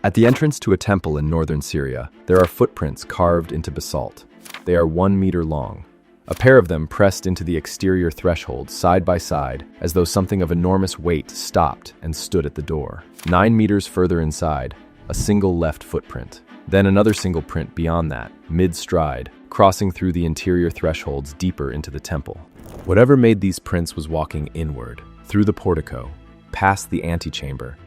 At the entrance to a temple in northern Syria, there are footprints carved into basalt. They are 1 meter long. A pair of them pressed into the exterior threshold side by side, as though something of enormous weight stopped and stood at the door. 9 meters further inside, a single left footprint. Then another single print beyond that, mid-stride, crossing through the interior thresholds deeper into the temple. Whatever made these prints was walking inward, through the portico, past the antechamber.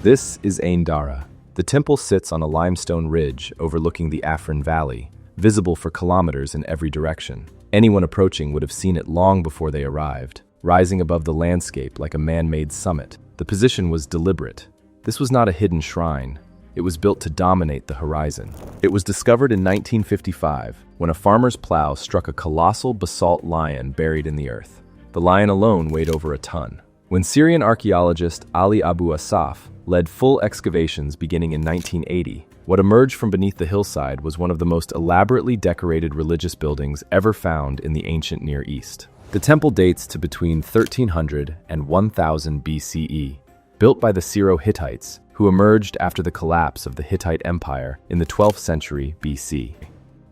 This is Ain Dara. The temple sits on a limestone ridge overlooking the Afrin Valley, visible for kilometers in every direction. Anyone approaching would have seen it long before they arrived, rising above the landscape like a man-made summit. The position was deliberate. This was not a hidden shrine. It was built to dominate the horizon. It was discovered in 1955 when a farmer's plow struck a colossal basalt lion buried in the earth. The lion alone weighed over a ton. When Syrian archaeologist Ali Abu Asaf led full excavations beginning in 1980, what emerged from beneath the hillside was one of the most elaborately decorated religious buildings ever found in the ancient Near East. The temple dates to between 1300 and 1000 BCE, built by the Syro-Hittites, who emerged after the collapse of the Hittite Empire in the 12th century BC.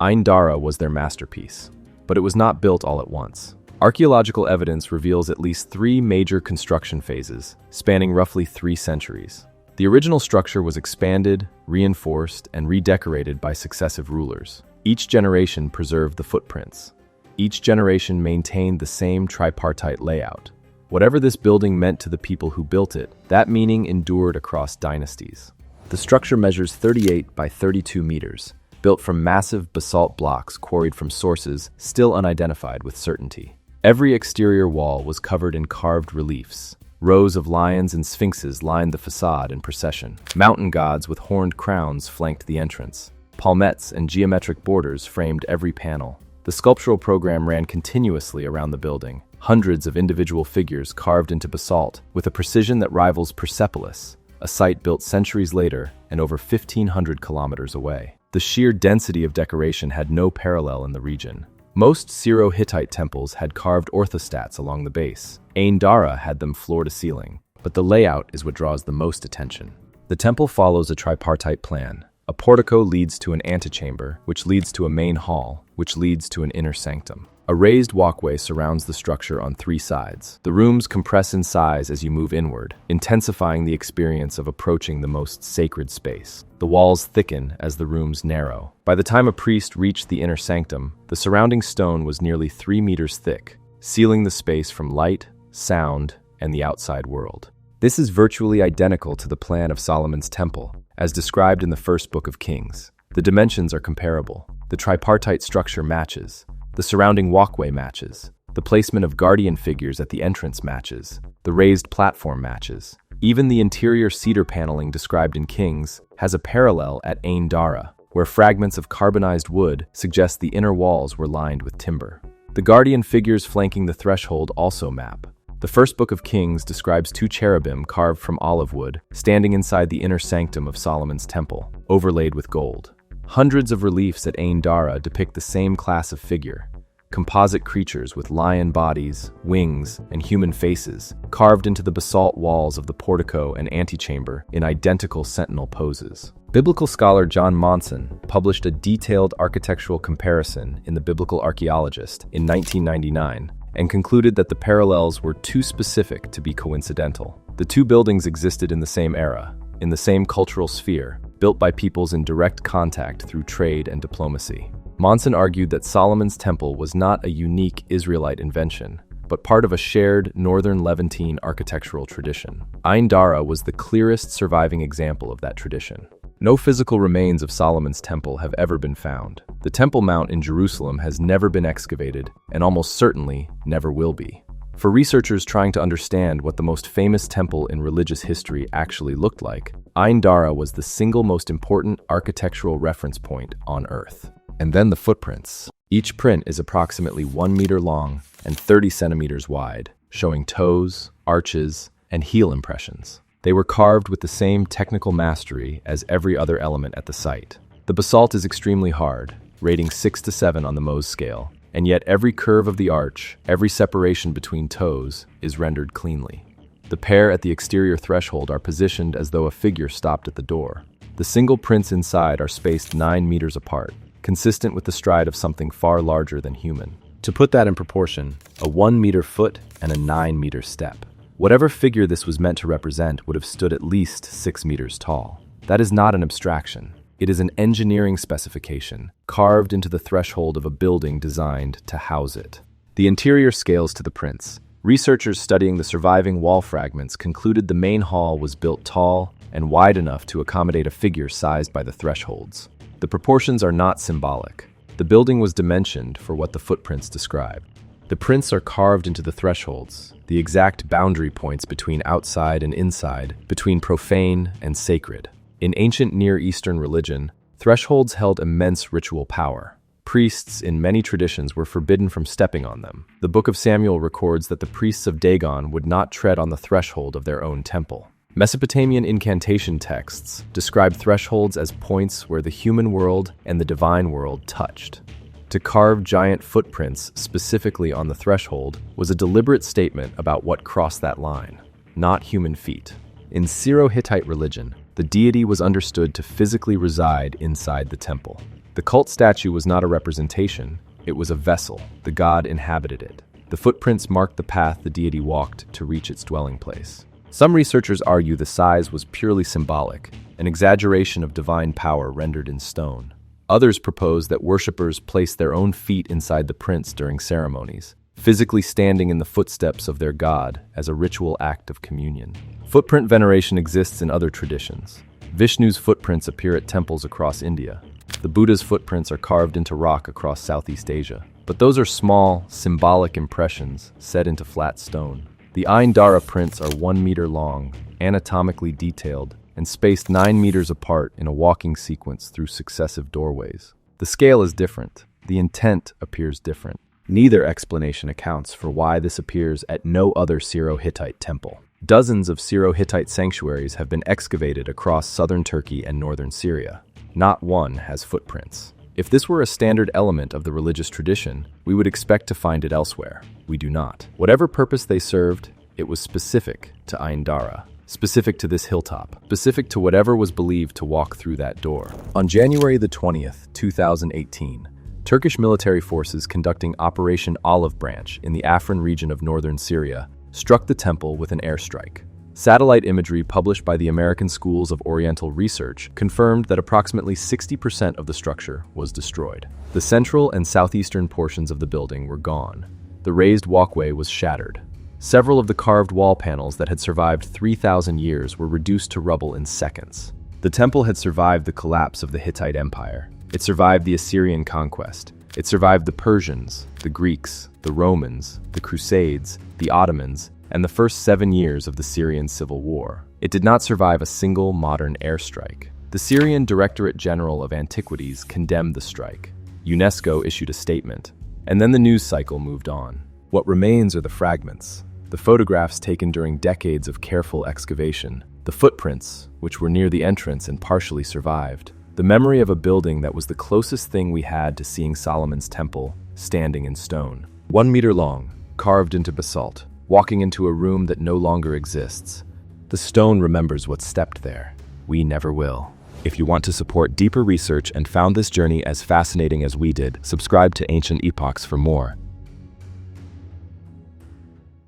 Ain Dara was their masterpiece, but it was not built all at once. Archaeological evidence reveals at least 3 major construction phases, spanning roughly 3 centuries. The original structure was expanded, reinforced, and redecorated by successive rulers. Each generation preserved the footprints. Each generation maintained the same tripartite layout. Whatever this building meant to the people who built it, that meaning endured across dynasties. The structure measures 38 by 32 meters, built from massive basalt blocks quarried from sources still unidentified with certainty. Every exterior wall was covered in carved reliefs. Rows of lions and sphinxes lined the facade in procession. Mountain gods with horned crowns flanked the entrance. Palmettes and geometric borders framed every panel. The sculptural program ran continuously around the building. Hundreds of individual figures carved into basalt with a precision that rivals Persepolis, a site built centuries later and over 1,500 kilometers away. The sheer density of decoration had no parallel in the region. Most Syro-Hittite temples had carved orthostats along the base. Ain Dara had them floor to ceiling, but the layout is what draws the most attention. The temple follows a tripartite plan. A portico leads to an antechamber, which leads to a main hall, which leads to an inner sanctum. A raised walkway surrounds the structure on 3 sides. The rooms compress in size as you move inward, intensifying the experience of approaching the most sacred space. The walls thicken as the rooms narrow. By the time a priest reached the inner sanctum, the surrounding stone was nearly 3 meters thick, sealing the space from light, sound, and the outside world. This is virtually identical to the plan of Solomon's temple, as described in the first book of Kings. The dimensions are comparable. The tripartite structure matches. The surrounding walkway matches. The placement of guardian figures at the entrance matches. The raised platform matches. Even the interior cedar paneling described in Kings has a parallel at Ain Dara, where fragments of carbonized wood suggest the inner walls were lined with timber. The guardian figures flanking the threshold also map. The first book of Kings describes 2 cherubim carved from olive wood, standing inside the inner sanctum of Solomon's temple, overlaid with gold. Hundreds of reliefs at Ain Dara depict the same class of figure. Composite creatures with lion bodies, wings, and human faces, carved into the basalt walls of the portico and antechamber in identical sentinel poses. Biblical scholar John Monson published a detailed architectural comparison in The Biblical Archaeologist in 1999 and concluded that the parallels were too specific to be coincidental. The 2 buildings existed in the same era, in the same cultural sphere, built by peoples in direct contact through trade and diplomacy. Monson argued that Solomon's temple was not a unique Israelite invention, but part of a shared northern Levantine architectural tradition. Ain Dara was the clearest surviving example of that tradition. No physical remains of Solomon's temple have ever been found. The Temple Mount in Jerusalem has never been excavated, and almost certainly never will be. For researchers trying to understand what the most famous temple in religious history actually looked like, Ain Dara was the single most important architectural reference point on Earth. And then the footprints. Each print is approximately 1 meter long and 30 centimeters wide, showing toes, arches, and heel impressions. They were carved with the same technical mastery as every other element at the site. The basalt is extremely hard, rating 6 to 7 on the Mohs scale, and yet every curve of the arch, every separation between toes, is rendered cleanly. The pair at the exterior threshold are positioned as though a figure stopped at the door. The single prints inside are spaced 9 meters apart, consistent with the stride of something far larger than human. To put that in proportion, a 1-meter foot and a 9-meter step. Whatever figure this was meant to represent would have stood at least 6 meters tall. That is not an abstraction. It is an engineering specification, carved into the threshold of a building designed to house it. The interior scales to the prints. Researchers studying the surviving wall fragments concluded the main hall was built tall and wide enough to accommodate a figure sized by the thresholds. The proportions are not symbolic. The building was dimensioned for what the footprints describe. The prints are carved into the thresholds, the exact boundary points between outside and inside, between profane and sacred. In ancient Near Eastern religion, thresholds held immense ritual power. Priests in many traditions were forbidden from stepping on them. The Book of Samuel records that the priests of Dagon would not tread on the threshold of their own temple. Mesopotamian incantation texts describe thresholds as points where the human world and the divine world touched. To carve giant footprints specifically on the threshold was a deliberate statement about what crossed that line, not human feet. In Syro-Hittite religion, the deity was understood to physically reside inside the temple. The cult statue was not a representation, it was a vessel. The god inhabited it. The footprints marked the path the deity walked to reach its dwelling place. Some researchers argue the size was purely symbolic, an exaggeration of divine power rendered in stone. Others propose that worshippers placed their own feet inside the prints during ceremonies, physically standing in the footsteps of their god as a ritual act of communion. Footprint veneration exists in other traditions. Vishnu's footprints appear at temples across India. The Buddha's footprints are carved into rock across Southeast Asia. But those are small, symbolic impressions set into flat stone. The Ain Dara prints are 1 meter long, anatomically detailed, and spaced 9 meters apart in a walking sequence through successive doorways. The scale is different. The intent appears different. Neither explanation accounts for why this appears at no other Syro-Hittite temple. Dozens of Syro-Hittite sanctuaries have been excavated across southern Turkey and northern Syria. Not one has footprints. If this were a standard element of the religious tradition, we would expect to find it elsewhere. We do not. Whatever purpose they served, it was specific to Ain Dara, specific to this hilltop, specific to whatever was believed to walk through that door. On January the 20th, 2018, Turkish military forces conducting Operation Olive Branch in the Afrin region of northern Syria struck the temple with an airstrike. Satellite imagery published by the American Schools of Oriental Research confirmed that approximately 60% of the structure was destroyed. The central and southeastern portions of the building were gone. The raised walkway was shattered. Several of the carved wall panels that had survived 3,000 years were reduced to rubble in seconds. The temple had survived the collapse of the Hittite Empire. It survived the Assyrian conquest. It survived the Persians, the Greeks, the Romans, the Crusades, the Ottomans, and the first 7 years of the Syrian civil war. It did not survive a single modern airstrike. The Syrian Directorate General of Antiquities condemned the strike. UNESCO issued a statement, and then the news cycle moved on. What remains are the fragments, the photographs taken during decades of careful excavation, the footprints, which were near the entrance and partially survived, the memory of a building that was the closest thing we had to seeing Solomon's temple standing in stone. 1 meter long, carved into basalt, walking into a room that no longer exists. The stone remembers what stepped there. We never will. If you want to support deeper research and found this journey as fascinating as we did, subscribe to Ancient Epochs for more.